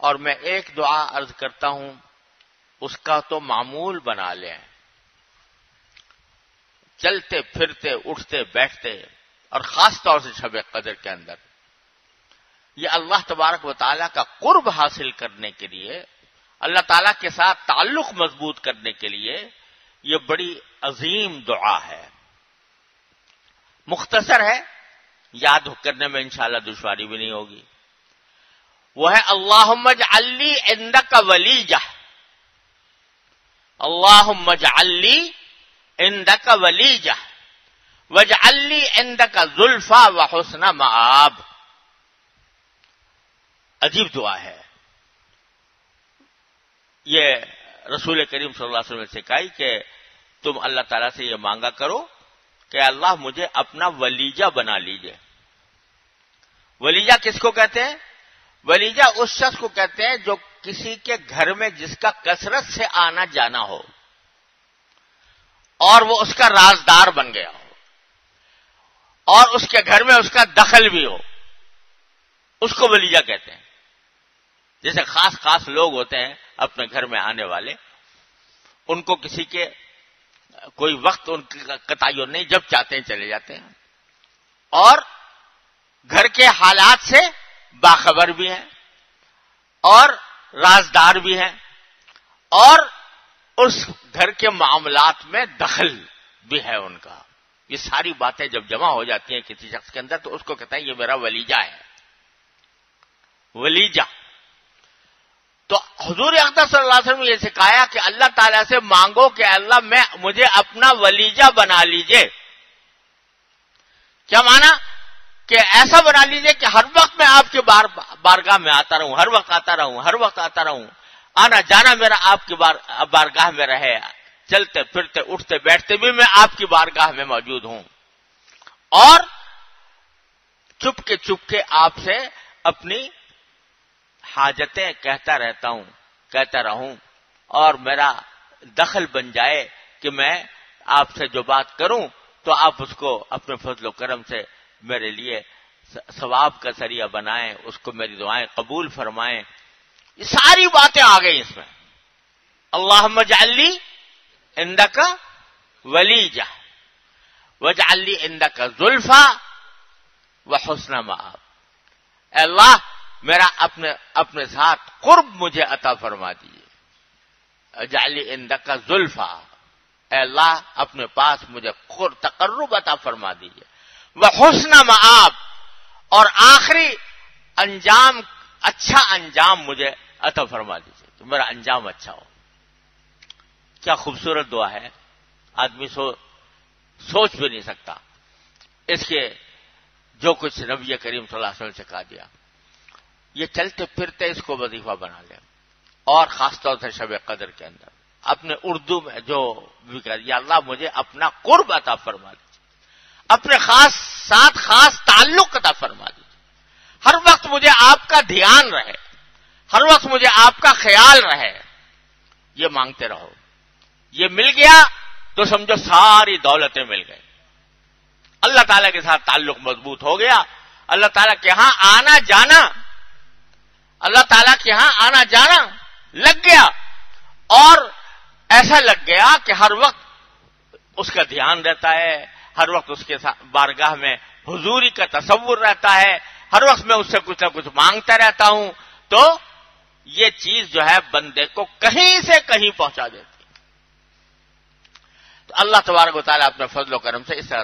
اور میں ایک دعا عرض کرتا ہوں، اس کا تو معمول بنا لیں، چلتے پھرتے اٹھتے بیٹھتے، اور خاص طور سے شب قدر کے اندر یہ اللہ تبارک و تعالیٰ کا قرب حاصل کرنے کے لیے، اللہ تعالیٰ کے ساتھ تعلق مضبوط کرنے کے لیے یہ بڑی عظیم دعا ہے۔ مختصر ہے، یاد کرنے میں انشاءاللہ دشواری بھی نہیں ہوگی۔ وہ ہے اللہم اجعل لی عندک ولیجہ، اللہم اجعل لی عندک ولیجہ واجعل لی عندک زلفی وحسن مآب۔ عجیب دعا ہے یہ، رسول کریم صلی اللہ علیہ وسلم نے سکھائی کہ تم اللہ تعالیٰ سے یہ مانگا کرو کہ اللہ مجھے اپنا ولیجہ بنا لیجئے۔ ولیجہ کس کو کہتے ہیں؟ ولیجہ اس شخص کو کہتے ہیں جو کسی کے گھر میں جس کا کثرت سے آنا جانا ہو اور وہ اس کا رازدار بن گیا ہو اور اس کے گھر میں اس کا دخل بھی ہو، اس کو ولیجہ کہتے ہیں۔ جیسے خاص خاص لوگ ہوتے ہیں اپنے گھر میں آنے والے، ان کو کسی کے کوئی وقت ان کا تعین نہیں، جب چاہتے ہیں چلے جاتے ہیں، اور گھر کے حالات سے باخبر بھی ہیں اور رازدار بھی ہیں، اور اس گھر کے معاملات میں دخل بھی ہے ان کا۔ یہ ساری باتیں جب جمع ہو جاتی ہیں کسی شخص کے اندر تو اس کو کہتے ہیں یہ میرا ولیجہ ہے، ولیجہ۔ تو حضور اقدس صلی اللہ علیہ وسلم نے یہ سکھایا کہ اللہ تعالیٰ سے مانگو کہ اللہ مجھے اپنا ولیجہ بنا لیجئے۔ کیا معنی؟ کہ ایسا بنا لیجئے کہ ہر وقت میں آپ کے بارگاہ میں آتا رہوں، ہر وقت آتا رہوں، ہر وقت آتا رہوں، آنا جانا میرا آپ کی بارگاہ میں رہے، چلتے پھرتے اٹھتے بیٹھتے بھی میں آپ کی بارگاہ میں موجود ہوں، اور چپ کے آپ سے اپنی حاجتیں کہتا رہوں، اور میرا دخل بن جائے کہ میں آپ سے جو بات کروں تو آپ اس کو اپنے فضل و کرم سے میرے لیے ثواب کا ذریعہ بنائیں، اس کو میری دعائیں قبول فرمائیں۔ یہ ساری باتیں آ گئی اس میں۔ اللہم اجعل لی عندک ولیجہ واجعل لی عندک زلفی وحسن مآب۔ اے اللہ میرا اپنے ساتھ قرب مجھے عطا فرما دیجیے۔ اجعل لی عندک زلفی، اے اللہ اپنے پاس مجھے تقرب عطا فرما دیجیے۔ وحسن مآب، اور آخری انجام، اچھا انجام مجھے عطا فرما دیجیے، تو میرا انجام اچھا ہو۔ کیا خوبصورت دعا ہے، آدمی سوچ بھی نہیں سکتا اس کے جو کچھ نبی کریم صلی اللہ علیہ وسلم سے کہا دیا۔ یہ چلتے پھرتے اس کو وظیفہ بنا لیں، اور خاص طور سے شب قدر کے اندر اپنے اردو میں جو بھی کہا، یا اللہ مجھے اپنا قرب عطا فرما دیجیے، اپنے خاص تعلق عطا فرما دیجیے، ہر وقت مجھے آپ کا دھیان رہے، ہر وقت مجھے آپ کا خیال رہے۔ یہ مانگتے رہو، یہ مل گیا تو سمجھو ساری دولتیں مل گئی، اللہ تعالیٰ کے ساتھ تعلق مضبوط ہو گیا، اللہ تعالیٰ کے ہاں آنا جانا، اللہ تعالیٰ کے ہاں آنا جانا لگ گیا، اور ایسا لگ گیا کہ ہر وقت اس کا دھیان رہتا ہے، ہر وقت اس کے بارگاہ میں حضوری کا تصور رہتا ہے، ہر وقت میں اس سے کچھ نہ کچھ مانگتا رہتا ہوں، تو یہ چیز جو ہے بندے کو کہیں سے کہیں پہنچا دیتی ہے۔ تو اللہ تبارک و تعالیٰ اپنے فضل و کرم سے اس طرح